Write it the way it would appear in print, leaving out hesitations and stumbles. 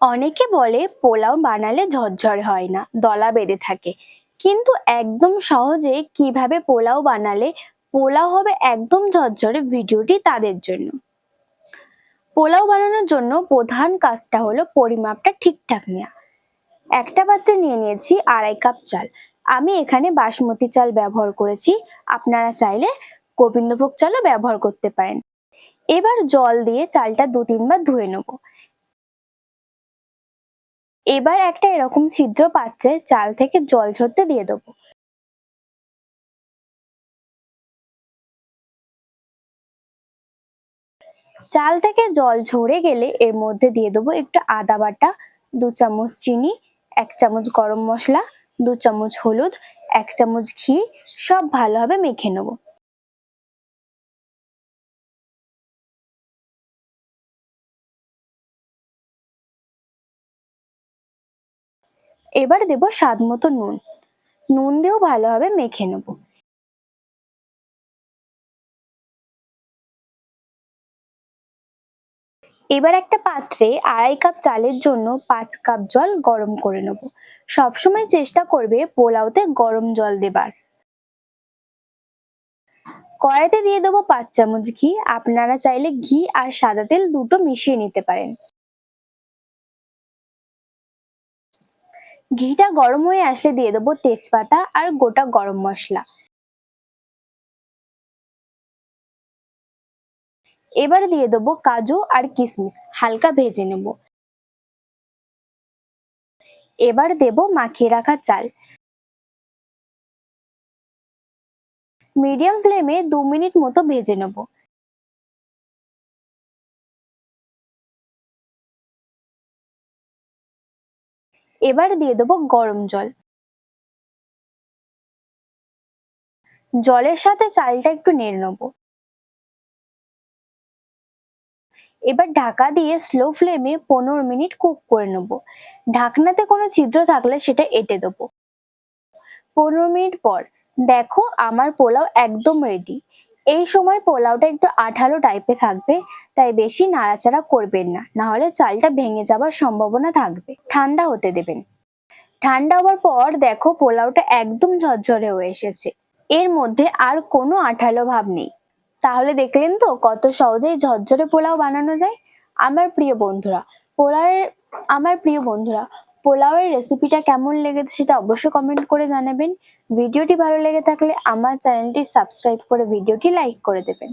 অনেকে বলে পোলাও বানালে ঝরঝরে হয় না, দলা বেঁধে থাকে। কিন্তু একদম সহজে কিভাবে পোলাও বানালে পোলাও হবে একদম ঝরঝরে, ভিডিওটি তাদের জন্য। পোলাও বানানোর জন্য প্রধান কাজটা হলো পরিমাপটা ঠিকঠাক নেওয়া। একটা পাত্রে নিয়ে নিয়েছি 2.5 কাপ চাল। আমি এখানে বাসমতি চাল ব্যবহার করেছি, আপনারা চাইলে গোবিন্দভোগ চালও ব্যবহার করতে পারেন। এবার জল দিয়ে চালটা 2-3 বার ধুয়ে নেব। এবার একটা এরকম ছিদ্র পাত্রে চাল থেকে জল ঝরতে দিয়ে দেবো। চাল থেকে জল ঝরে গেলে এর মধ্যে দিয়ে দেবো একটু আদা বাটা, 2 চামচ চিনি, 1 চামচ গরম মশলা, 2 চামচ হলুদ, 1 চামচ ঘি, সব ভালোভাবে মেখে নেব। এবার দেব স্বাদ মতো নুন। নুন দিয়েও ভালোভাবে মেখে নেব। এবার একটা পাত্রে 2.5 কাপ চালের জন্য 5 কাপ জল গরম করে নেব। সবসময় চেষ্টা করবে পোলাওতে গরম জল দেবার। কড়াইতে দিয়ে দেবো 5 চামচ ঘি। আপনারা চাইলে ঘি আর সাদা তেল দুটো মিশিয়ে নিতে পারেন। ঘিটা গরম হয়ে আসলে দিয়ে দেবো তেজপাতা আর গোটা গরম মশলা। এবার দিয়ে দেবো কাজু আর কিশমিশ, হালকা ভেজে নেব। এবার দেব মাখিয়ে রাখা চাল। মিডিয়াম ফ্লেমে 2 মিনিট মতো ভেজে নেব। এবার দিয়ে দেবো গরম জল। জলের সাথে চালটা একটু নেড়ে নেব। এবার ঢাকা দিয়ে স্লো ফ্লেমে 15 মিনিট কুক করে নেব। ঢাকনাতে কোনো ছিদ্র থাকলে সেটা এঁটে দেবো। 15 মিনিট পর দেখো আমার পোলাও একদম রেডি। এই সময় পোলাওটা একটু আঠালো টাইপে থাকবে, তাই বেশি নাড়াচাড়া করবেন না, না হলে চালটা ভেঙে যাওয়ার সম্ভাবনা থাকবে। ঠান্ডা হতে দেবেন। ঠান্ডা হওয়ার পর দেখো পোলাওটা একদম ঝরঝরে হয়ে এসেছে। এর মধ্যে আর কোনো আঠালো ভাব নেই। তাহলে দেখলেন তো কত সহজেই ঝরঝরে পোলাও বানানো যায়। আমার প্রিয় বন্ধুরা, পোলাওয়ের আমার প্রিয় বন্ধুরা পোলাওয়ের রেসিপিটা কেমন লেগেছে সেটা অবশ্যই কমেন্ট করে জানাবেন। ভিডিওটি ভালো লেগে থাকলে আমার চ্যানেলটি সাবস্ক্রাইব করে ভিডিওটি লাইক করে দেবেন।